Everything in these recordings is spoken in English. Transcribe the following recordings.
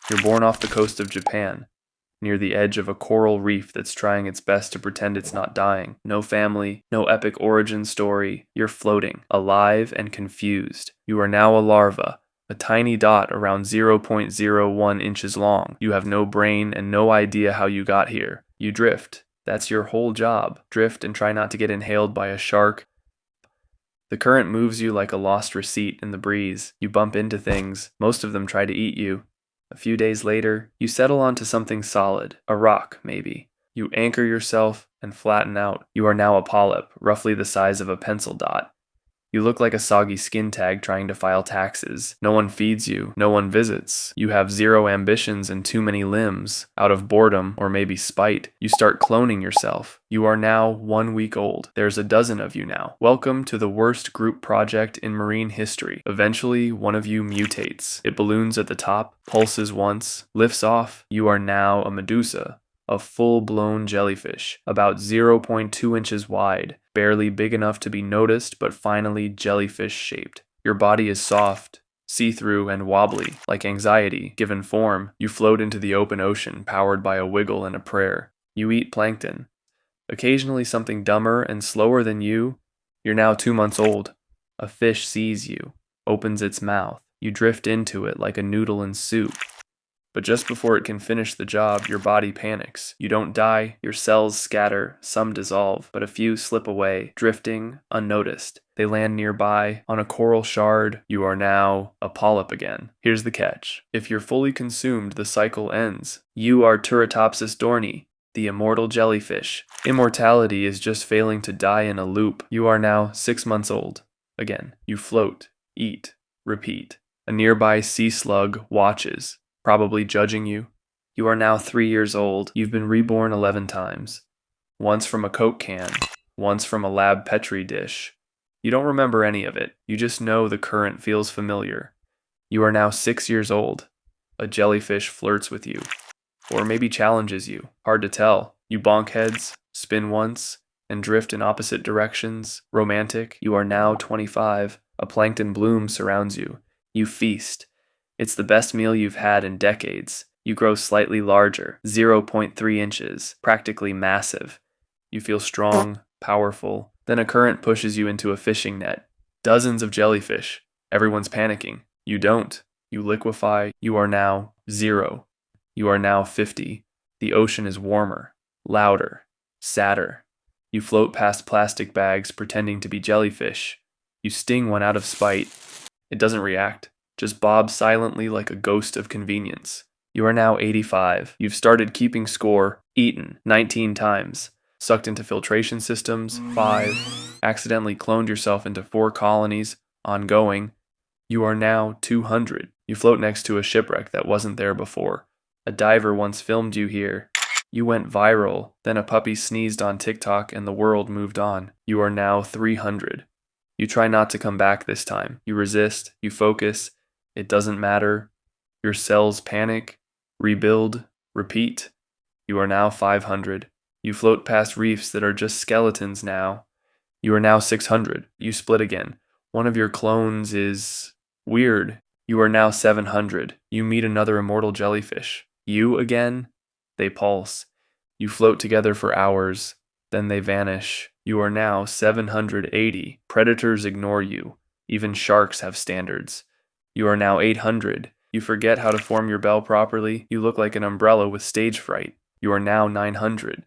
You're born off the coast of Japan, near the edge of a coral reef that's trying its best to pretend it's not dying. No family, no epic origin story. You're floating, alive and confused. You are now a larva, a tiny dot around 0.01 inches long. You have no brain and no idea how you got here. You drift. That's your whole job. Drift and try not to get inhaled by a shark. The current moves you like a lost receipt in the breeze. You bump into things. Most of them try to eat you. A few days later, you settle onto something solid, a rock, maybe. You anchor yourself and flatten out. You are now a polyp, roughly the size of a pencil dot. You look like a soggy skin tag trying to file taxes. No one feeds you. No one visits. You have zero ambitions and too many limbs. Out of boredom, or maybe spite, you start cloning yourself. You are now 1 week old. There's a dozen of you now. Welcome to the worst group project in marine history. Eventually, one of you mutates. It balloons at the top, pulses once, lifts off. You are now a medusa. A full-blown jellyfish, about 0.2 inches wide, barely big enough to be noticed, but finally jellyfish-shaped. Your body is soft, see-through, and wobbly, like anxiety, given form. You float into the open ocean, powered by a wiggle and a prayer. You eat plankton. Occasionally something dumber and slower than you. You're now 2 months old. A fish sees you, opens its mouth. You drift into it like a noodle in soup. But just before it can finish the job, your body panics. You don't die, your cells scatter, some dissolve, but a few slip away, drifting, unnoticed. They land nearby, on a coral shard. You are now a polyp again. Here's the catch. If you're fully consumed, the cycle ends. You are Turritopsis dohrnii, the immortal jellyfish. Immortality is just failing to die in a loop. You are now 6 months old. Again, you float, eat, repeat. A nearby sea slug watches, probably judging you. You are now 3 years old. You've been reborn 11 times. Once from a Coke can, once from a lab Petri dish. You don't remember any of it. You just know the current feels familiar. You are now 6 years old. A jellyfish flirts with you. Or maybe challenges you. Hard to tell. You bonk heads, spin once, and drift in opposite directions. Romantic. You are now 25. A plankton bloom surrounds you. You feast. It's the best meal you've had in decades. You grow slightly larger, 0.3 inches, practically massive. You feel strong, powerful. Then a current pushes you into a fishing net. Dozens of jellyfish. Everyone's panicking. You don't. You liquefy. You are now 0. You are now 50. The ocean is warmer, louder, sadder. You float past plastic bags pretending to be jellyfish. You sting one out of spite. It doesn't react. Just bob silently like a ghost of convenience. You are now 85. You've started keeping score, eaten 19 times, sucked into filtration systems 5, accidentally cloned yourself into 4 colonies, ongoing. You are now 200. You float next to a shipwreck that wasn't there before. A diver once filmed you here. You went viral, then a puppy sneezed on TikTok and the world moved on. You are now 300. You try not to come back this time. You resist, you focus. It doesn't matter. Your cells panic, rebuild, repeat. You are now 500. You float past reefs that are just skeletons now. You are now 600. You split again. One of your clones is weird. You are now 700. You meet another immortal jellyfish. You again? They pulse. You float together for hours. Then they vanish. You are now 780. Predators ignore you. Even sharks have standards. You are now 800. You forget how to form your bell properly. You look like an umbrella with stage fright. You are now 900.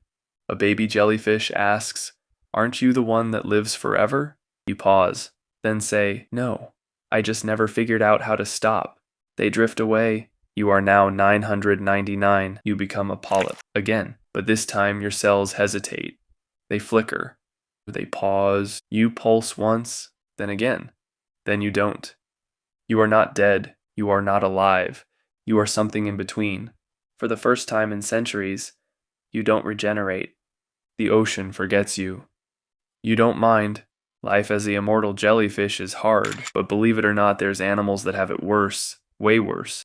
A baby jellyfish asks, "Aren't you the one that lives forever?" You pause, then say, "No, I just never figured out how to stop." They drift away. You are now 999. You become a polyp again, but this time your cells hesitate. They flicker. They pause. You pulse once, then again. Then you don't. You are not dead. You are not alive. You are something in between. For the first time in centuries, you don't regenerate. The ocean forgets you. You don't mind. Life as the immortal jellyfish is hard, but believe it or not, there's animals that have it worse, way worse.